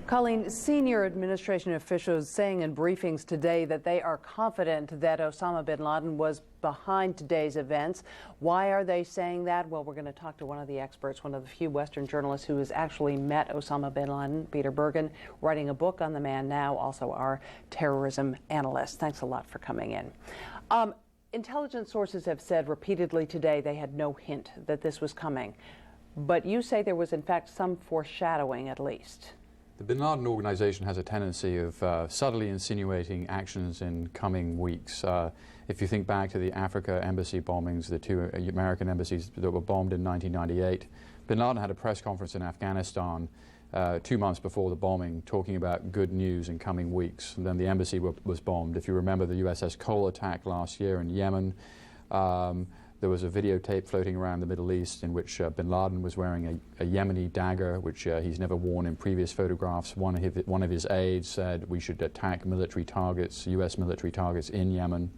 Colleen, senior administration officials saying in briefings today that they are confident that Osama bin Laden was behind today's events. Why are they saying that? Well, we're going to talk to one of the experts, one of the few Western journalists who has actually met Osama bin Laden, Peter Bergen, writing a book on the man now, also our terrorism analyst. Thanks a lot for coming in. Intelligence sources have said repeatedly today they had no hint that this was coming. But you say there was, in fact, some foreshadowing at least. The bin Laden organization has a tendency of subtly insinuating actions in coming weeks. If you think back to the Africa embassy bombings, the two American embassies that were bombed in 1998, bin Laden had a press conference in Afghanistan 2 months before the bombing talking about good news in coming weeks. And then the embassy was bombed. If you remember the USS Cole attack last year in Yemen, there was a videotape floating around the Middle East in which bin Laden was wearing a Yemeni dagger, which he's never worn in previous photographs. One of his aides said we should attack military targets, U.S. military targets in Yemen.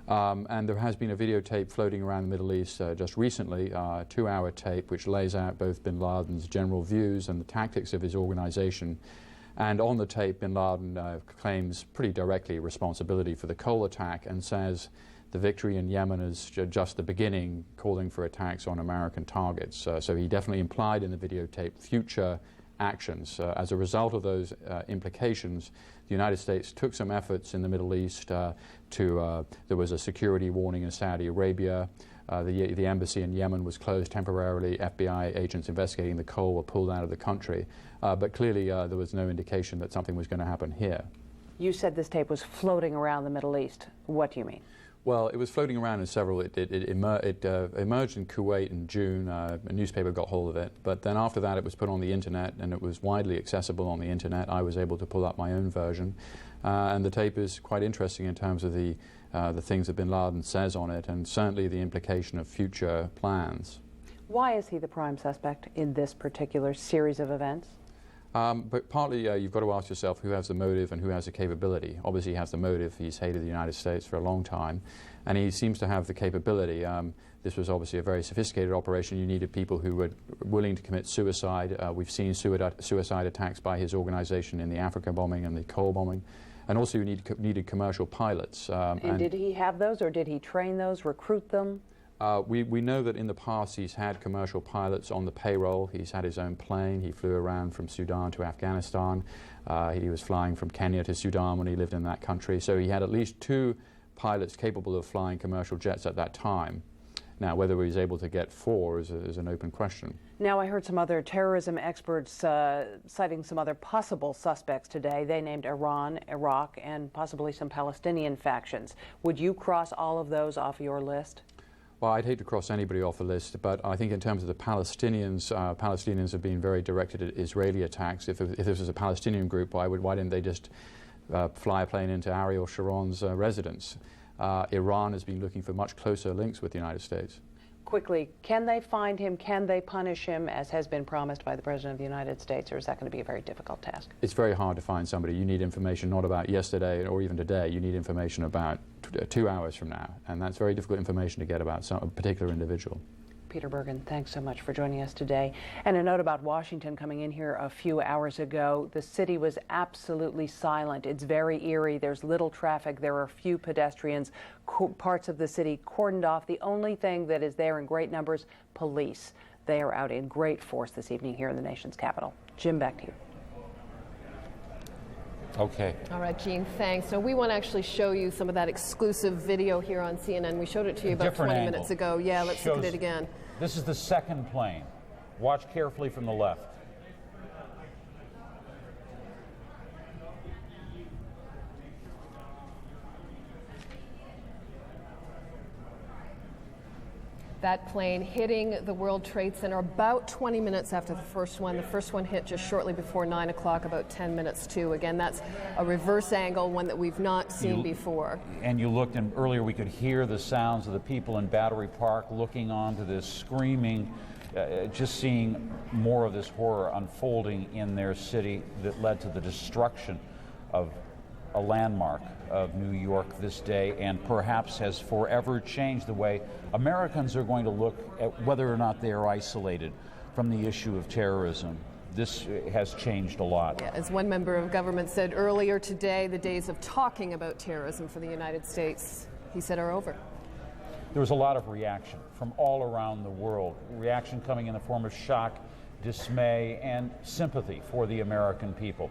And there has been a videotape floating around the Middle East just recently, a 2-hour tape which lays out both bin Laden's general views and the tactics of his organization. And on the tape, bin Laden claims pretty directly responsibility for the Cole attack and says the victory in Yemen is just the beginning, calling for attacks on American targets. So he definitely implied in the videotape future actions. As a result of those implications, the United States took some efforts in the Middle East there was a security warning in Saudi Arabia. The embassy in Yemen was closed temporarily. FBI agents investigating the Cole were pulled out of the country. But clearly there was no indication that something was going to happen here. You said this tape was floating around the Middle East. What do you mean? Well, it was floating around in several. It emerged in Kuwait in June. A newspaper got hold of it. But then after that, it was put on the internet, and it was widely accessible on the internet. I was able to pull up my own version. And the tape is quite interesting in terms of the things that bin Laden says on it, and certainly the implication of future plans. Why is he the prime suspect in this particular series of events? But partly you've got to ask yourself who has the motive and who has the capability. Obviously he has the motive. He's hated the United States for a long time, and he seems to have the capability. This was obviously a very sophisticated operation. You needed people who were willing to commit suicide. We've seen suicide attacks by his organization in the Africa bombing and the Cole bombing. And also you needed commercial pilots. And did he have those, or did he train those, recruit them? We know that in the past he's had commercial pilots on the payroll. He's had his own plane. He flew around from Sudan to Afghanistan. He was flying from Kenya to Sudan when he lived in that country. So he had at least 2 pilots capable of flying commercial jets at that time. Now, whether he was able to get 4 is an open question. Now, I heard some other terrorism experts citing some other possible suspects today. They named Iran, Iraq, and possibly some Palestinian factions. Would you cross all of those off your list? Well, I'd hate to cross anybody off the list, but I think in terms of the Palestinians, Palestinians have been very directed at Israeli attacks. If this was a Palestinian group, why didn't they just fly a plane into Ariel Sharon's residence? Iran has been looking for much closer links with the United States. Quickly, can they find him? Can they punish him, as has been promised by the President of the United States, or is that going to be a very difficult task? It's very hard to find somebody. You need information not about yesterday or even today. You need information about 2 hours from now, and that's very difficult information to get about a particular individual. Peter Bergen, thanks so much for joining us today. And a note about Washington coming in here a few hours ago. The city was absolutely silent. It's very eerie. There's little traffic. There are few pedestrians. Parts of the city cordoned off. The only thing that is there in great numbers, police. They are out in great force this evening here in the nation's capital. Jim, back to you. Okay. All right, Gene, thanks. So we want to actually show you some of that exclusive video here on CNN. We showed it to you about 20 minutes ago. Yeah, let's look at it again. This is the second plane. Watch carefully from the left. That plane hitting the World Trade Center about 20 minutes after the first one. The first one hit just shortly before 9 o'clock, about 10 minutes to. Again, that's a reverse angle, one that we've not seen before. And you looked, and earlier we could hear the sounds of the people in Battery Park looking onto this, screaming, just seeing more of this horror unfolding in their city that led to the destruction of a landmark of New York this day, and perhaps has forever changed the way Americans are going to look at whether or not they are isolated from the issue of terrorism. this has changed a lot. Yeah, as one member of government said earlier today, the days of talking about terrorism for the United States, he said, are over. There was a lot of reaction from all around the world, reaction coming in the form of shock, dismay, and sympathy for the American people.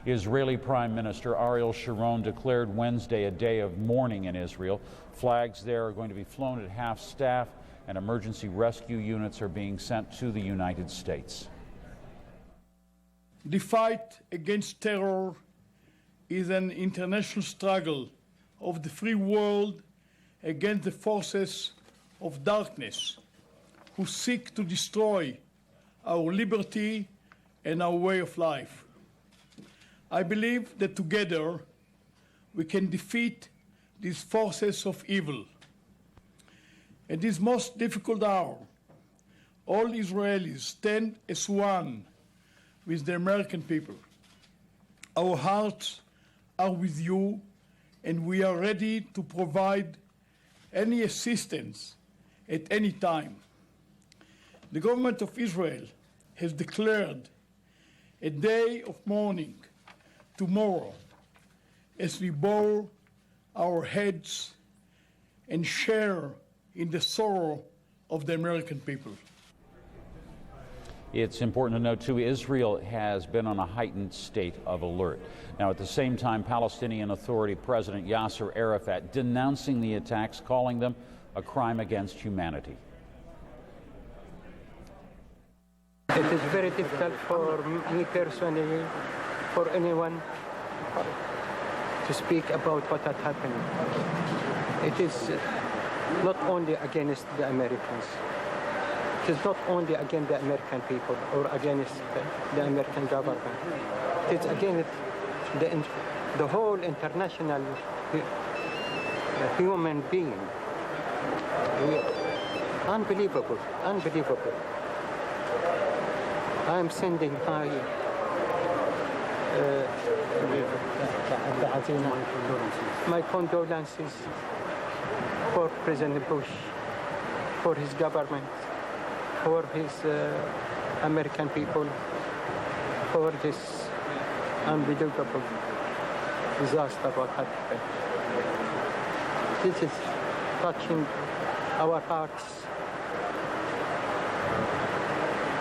Israeli Prime Minister Ariel Sharon declared Wednesday a day of mourning in Israel. Flags there are going to be flown at half-staff, and emergency rescue units are being sent to the United States. The fight against terror is an international struggle of the free world against the forces of darkness who seek to destroy our liberty and our way of life. I believe that together we can defeat these forces of evil. At this most difficult hour, all Israelis stand as one with the American people. Our hearts are with you, and we are ready to provide any assistance at any time. The government of Israel has declared a day of mourning tomorrow as we bow our heads and share in the sorrow of the American people. It's important to note, too, Israel has been on a heightened state of alert. Now, at the same time, Palestinian Authority President Yasser Arafat denouncing the attacks, calling them a crime against humanity. It is very difficult for me personally, for anyone, to speak about what had happened. It is not only against the Americans. It is not only against the American people or against the American government. It is against the whole international human being. Unbelievable, unbelievable. I am sending my condolences for President Bush, for his government, for his American people, for this unbelievable disaster what happened. This is touching our hearts,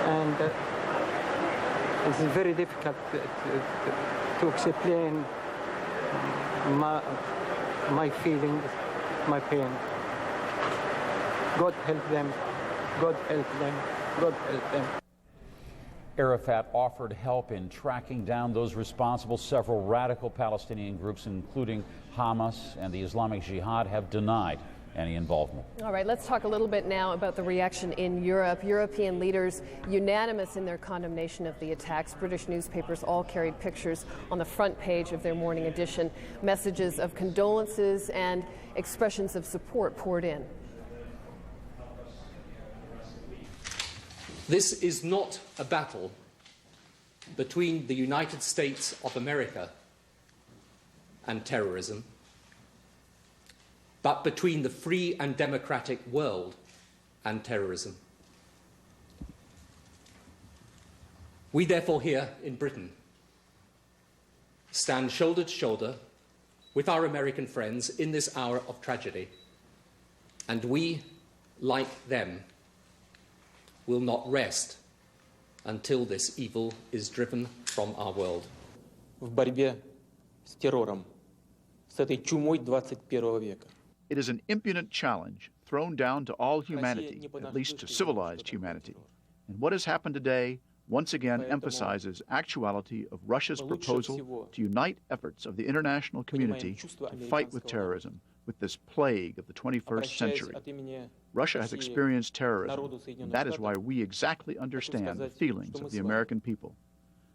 and it's very difficult to explain my feelings, my pain. God help them, God help them, God help them. Arafat offered help in tracking down those responsible. Several radical Palestinian groups, including Hamas and the Islamic Jihad, have denied any involvement. All right, let's talk a little bit now about the reaction in Europe. European leaders unanimous in their condemnation of the attacks. British newspapers all carried pictures on the front page of their morning edition. Messages of condolences and expressions of support poured in. This is not a battle between the United States of America and terrorism, but between the free and democratic world and terrorism. We therefore here in Britain stand shoulder to shoulder with our American friends in this hour of tragedy, and we, like them, will not rest until this evil is driven from our world. В борьбе с террором, с этой чумой 21 века. It is an impudent challenge thrown down to all humanity, at least to civilized humanity. And what has happened today once again emphasizes actuality of Russia's proposal to unite efforts of the international community to fight with terrorism, with this plague of the 21st century. Russia has experienced terrorism, and that is why we exactly understand the feelings of the American people.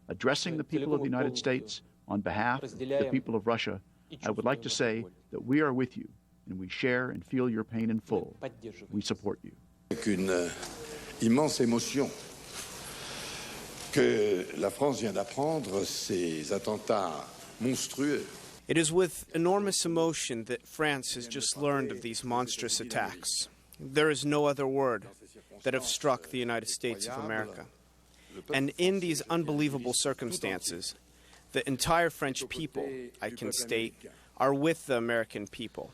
Addressing the people of the United States on behalf of the people of Russia, I would like to say that we are with you, and we share and feel your pain in full. We support you. Avec une immense émotion que la France vient d'apprendre ces attentats monstrueux. It is with enormous emotion that France has just learned of these monstrous attacks. There is no other word that have struck the United States of America. And in these unbelievable circumstances, the entire French people, I can state, are with the American people.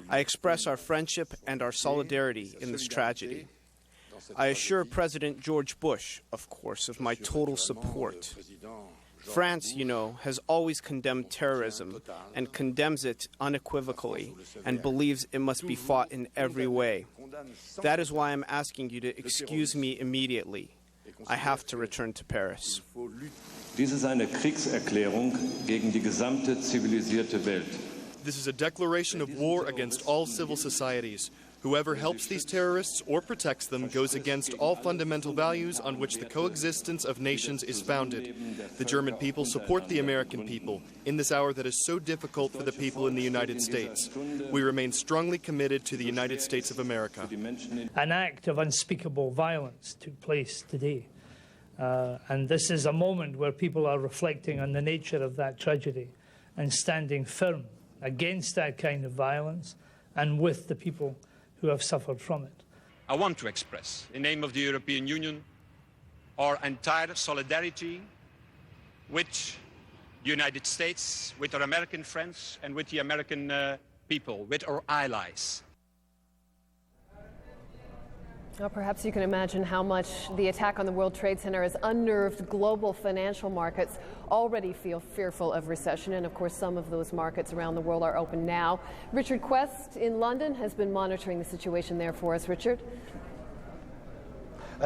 I express our friendship and our solidarity in this tragedy. I assure President George Bush, of course, of my total support. France, you know, has always condemned terrorism and condemns it unequivocally and believes it must be fought in every way. That is why I'm asking you to excuse me immediately. I have to return to Paris. Dies ist eine Kriegserklärung gegen die gesamte zivilisierte Welt. This is a declaration of war against all civil societies. Whoever helps these terrorists or protects them goes against all fundamental values on which the coexistence of nations is founded. The German people support the American people in this hour that is so difficult for the people in the United States. We remain strongly committed to the United States of America. An act of unspeakable violence took place today. And this is a moment where people are reflecting on the nature of that tragedy and standing firm against that kind of violence and with the people who have suffered from it. I want to express, in the name of the European Union, our entire solidarity with the United States, with our American friends, and with the American people, with our allies. Well, perhaps you can imagine how much the attack on the World Trade Center has unnerved global financial markets. Already feel fearful of recession, and of course some of those markets around the world are open now. Richard Quest in London has been monitoring the situation there for us. Richard?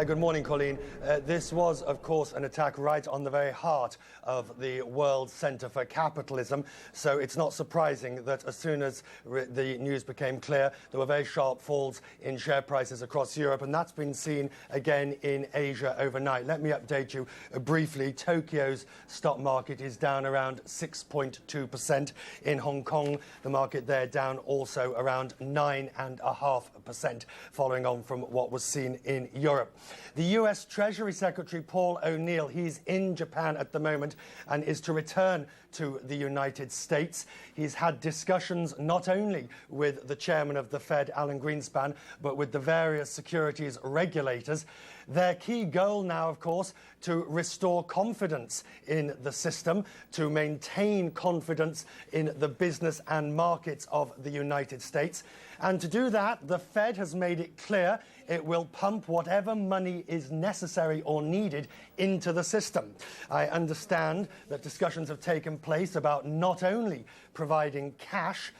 Good morning, Colleen. This was, of course, an attack right on the very heart of the World Centre for Capitalism. So it's not surprising that as soon as the news became clear, there were very sharp falls in share prices across Europe, and that's been seen again in Asia overnight. Let me update you briefly. Tokyo's stock market is down around 6.2%. In Hong Kong, the market there down also around 9.5%, following on from what was seen in Europe. The US Treasury Secretary Paul O'Neill, he's in Japan at the moment and is to return to the United States. He's had discussions not only with the chairman of the Fed, Alan Greenspan, but with the various securities regulators. Their key goal now, of course, to restore confidence in the system, to maintain confidence in the business and markets of the United States. And to do that, the Fed has made it clear it will pump whatever money is necessary or needed into the system. I understand that discussions have taken place about not only providing cash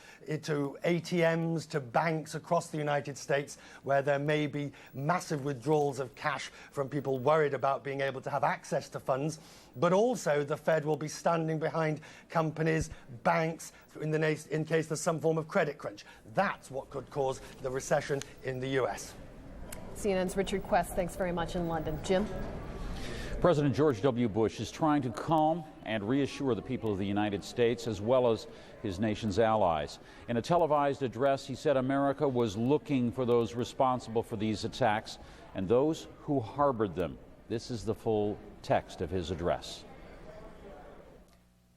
to ATMs, to banks across the United States, where there may be massive withdrawals of cash from people worried about being able to have access to funds, but also the Fed will be standing behind companies, banks, in case there's some form of credit crunch. That's what could cause the recession in the US. CNN's Richard Quest, thanks very much in London. Jim? President George W. Bush is trying to calm and reassure the people of the United States as well as his nation's allies. In a televised address, he said America was looking for those responsible for these attacks and those who harbored them. This is the full text of his address.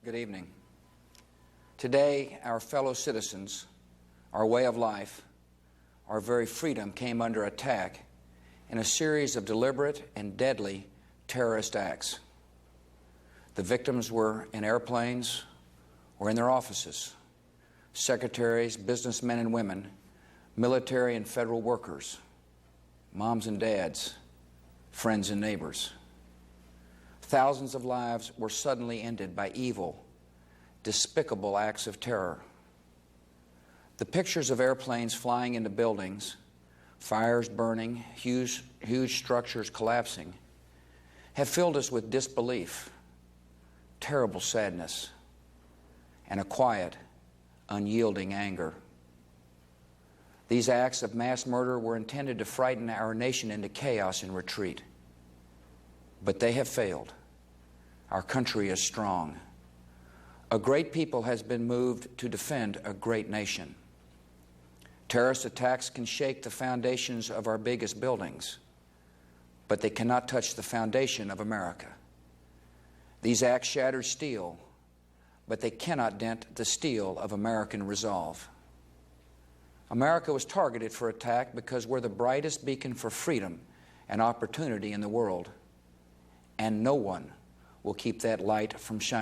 Good evening. Today, our fellow citizens, our way of life, our very freedom came under attack in a series of deliberate and deadly terrorist acts. The victims were in airplanes or in their offices, secretaries, businessmen and women, military and federal workers, moms and dads, friends and neighbors. Thousands of lives were suddenly ended by evil, despicable acts of terror. The pictures of airplanes flying into buildings, fires burning, huge structures collapsing, have filled us with disbelief, terrible sadness, and a quiet, unyielding anger. These acts of mass murder were intended to frighten our nation into chaos and retreat. But they have failed. Our country is strong. A great people has been moved to defend a great nation. Terrorist attacks can shake the foundations of our biggest buildings, but they cannot touch the foundation of America. These acts shatter steel, but they cannot dent the steel of American resolve. America was targeted for attack because we're the brightest beacon for freedom and opportunity in the world. and no one will keep that light from shining.